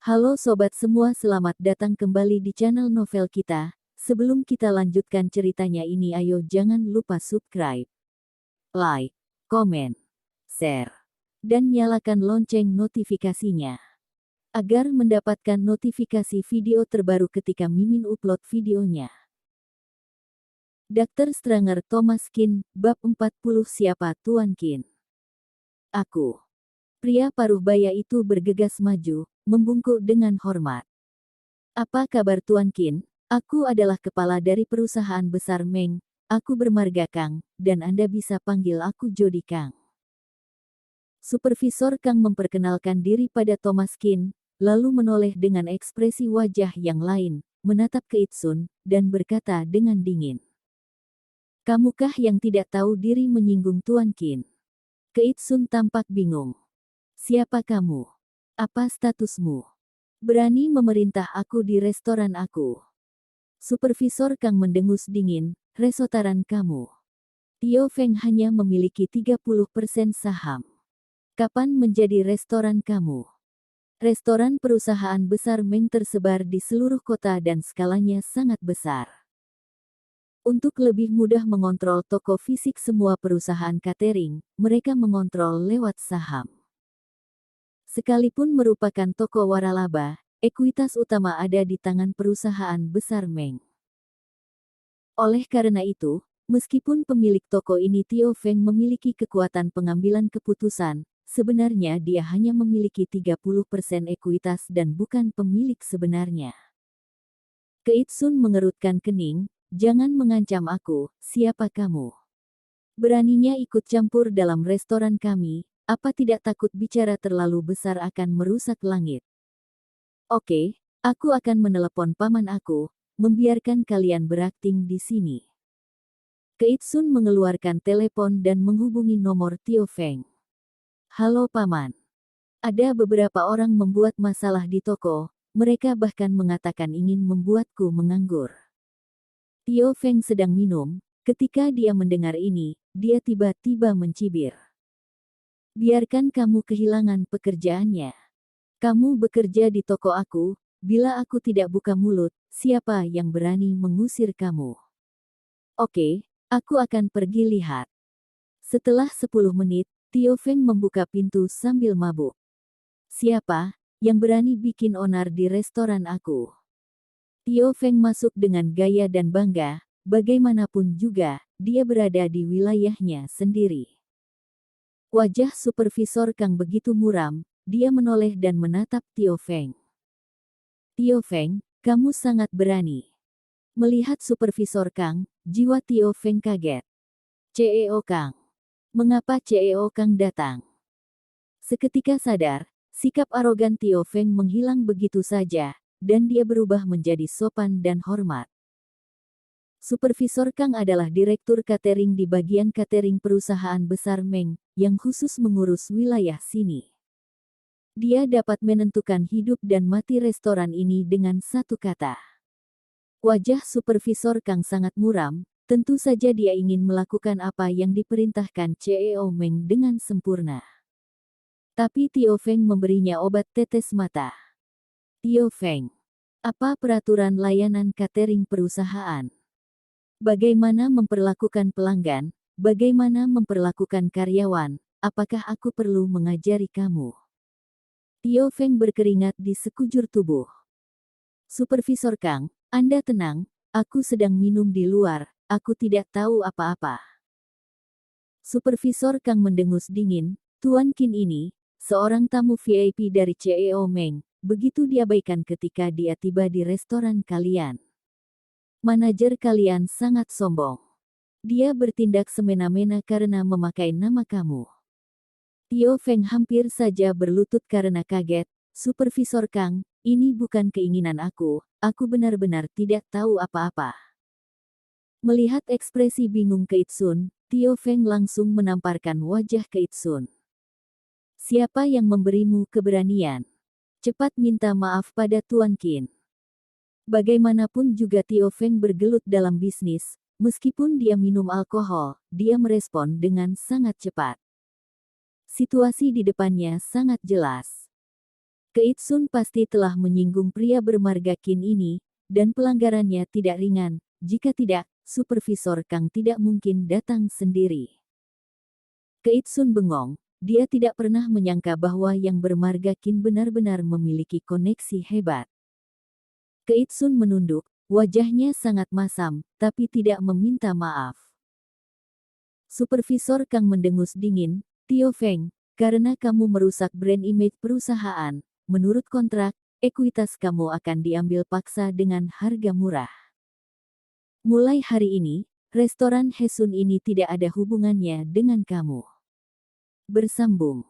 Halo sobat semua, selamat datang kembali di channel novel kita. Sebelum kita lanjutkan ceritanya ini, ayo jangan lupa subscribe, like, komen, share, dan nyalakan lonceng notifikasinya agar mendapatkan notifikasi video terbaru ketika Mimin upload videonya. Dr. Stranger Thomas Kin, Bab 40. Siapa Tuan Kin? Aku. Pria paruh baya itu bergegas maju, membungkuk dengan hormat. Apa kabar Tuan Kin? Aku adalah kepala dari perusahaan besar Meng. Aku bermarga Kang, dan Anda bisa panggil aku Jody Kang. Supervisor Kang memperkenalkan diri pada Thomas Kin, lalu menoleh dengan ekspresi wajah yang lain, menatap ke Itsun, dan berkata dengan dingin. Kamukah yang tidak tahu diri menyinggung Tuan Kin? Ke Itsun tampak bingung. Siapa kamu? Apa statusmu? Berani memerintah aku di restoran aku? Supervisor Kang mendengus dingin, restoran kamu. Tio Feng hanya memiliki 30% saham. Kapan menjadi restoran kamu? Restoran perusahaan besar Meng tersebar di seluruh kota dan skalanya sangat besar. Untuk lebih mudah mengontrol toko fisik semua perusahaan catering, mereka mengontrol lewat saham. Sekalipun merupakan toko waralaba, ekuitas utama ada di tangan perusahaan besar Meng. Oleh karena itu, meskipun pemilik toko ini Tio Feng memiliki kekuatan pengambilan keputusan, sebenarnya dia hanya memiliki 30% ekuitas dan bukan pemilik sebenarnya. Keitsun mengerutkan kening, jangan mengancam aku, siapa kamu? Beraninya ikut campur dalam restoran kami, apa tidak takut bicara terlalu besar akan merusak langit? Oke, aku akan menelepon paman aku, membiarkan kalian berakting di sini. Keitsun mengeluarkan telepon dan menghubungi nomor Tio Feng. Halo paman. Ada beberapa orang membuat masalah di toko, mereka bahkan mengatakan ingin membuatku menganggur. Tio Feng sedang minum, ketika dia mendengar ini, dia tiba-tiba mencibir. Biarkan kamu kehilangan pekerjaannya. Kamu bekerja di toko aku, bila aku tidak buka mulut, siapa yang berani mengusir kamu? Oke, aku akan pergi lihat. Setelah 10 menit, Tio Feng membuka pintu sambil mabuk. Siapa yang berani bikin onar di restoran aku? Tio Feng masuk dengan gaya dan bangga, bagaimanapun juga, dia berada di wilayahnya sendiri. Wajah supervisor Kang begitu muram, dia menoleh dan menatap Tio Feng. Tio Feng, kamu sangat berani. Melihat supervisor Kang, jiwa Tio Feng kaget. CEO Kang. Mengapa CEO Kang datang? Seketika sadar, sikap arogan Tio Feng menghilang begitu saja, dan dia berubah menjadi sopan dan hormat. Supervisor Kang adalah direktur catering di bagian catering perusahaan besar Meng, yang khusus mengurus wilayah sini. Dia dapat menentukan hidup dan mati restoran ini dengan satu kata. Wajah supervisor Kang sangat muram, tentu saja dia ingin melakukan apa yang diperintahkan CEO Meng dengan sempurna. Tapi Tio Feng memberinya obat tetes mata. Tio Feng. Apa peraturan layanan catering perusahaan? Bagaimana memperlakukan pelanggan? Bagaimana memperlakukan karyawan? Apakah aku perlu mengajari kamu? Tio Feng berkeringat di sekujur tubuh. Supervisor Kang, Anda tenang, aku sedang minum di luar, aku tidak tahu apa-apa. Supervisor Kang mendengus dingin, Tuan Kin ini, seorang tamu VIP dari CEO Meng, begitu diabaikan ketika dia tiba di restoran kalian. Manajer kalian sangat sombong. Dia bertindak semena-mena karena memakai nama kamu. Tio Feng hampir saja berlutut karena kaget. Supervisor Kang, ini bukan keinginan aku benar-benar tidak tahu apa-apa. Melihat ekspresi bingung Keitsun, Tio Feng langsung menamparkan wajah Keitsun. Siapa yang memberimu keberanian? Cepat minta maaf pada Tuan Kin. Bagaimanapun juga Tio Feng bergelut dalam bisnis, meskipun dia minum alkohol, dia merespon dengan sangat cepat. Situasi di depannya sangat jelas. Keitsun pasti telah menyinggung pria bermarga Qin ini, dan pelanggarannya tidak ringan. Jika tidak, Supervisor Kang tidak mungkin datang sendiri. Keitsun bengong. Dia tidak pernah menyangka bahwa yang bermarga Qin benar-benar memiliki koneksi hebat. Keitsun menunduk, wajahnya sangat masam, tapi tidak meminta maaf. Supervisor Kang mendengus dingin, Tio Feng, karena kamu merusak brand image perusahaan, menurut kontrak, ekuitas kamu akan diambil paksa dengan harga murah. Mulai hari ini, restoran Hesun ini tidak ada hubungannya dengan kamu. Bersambung.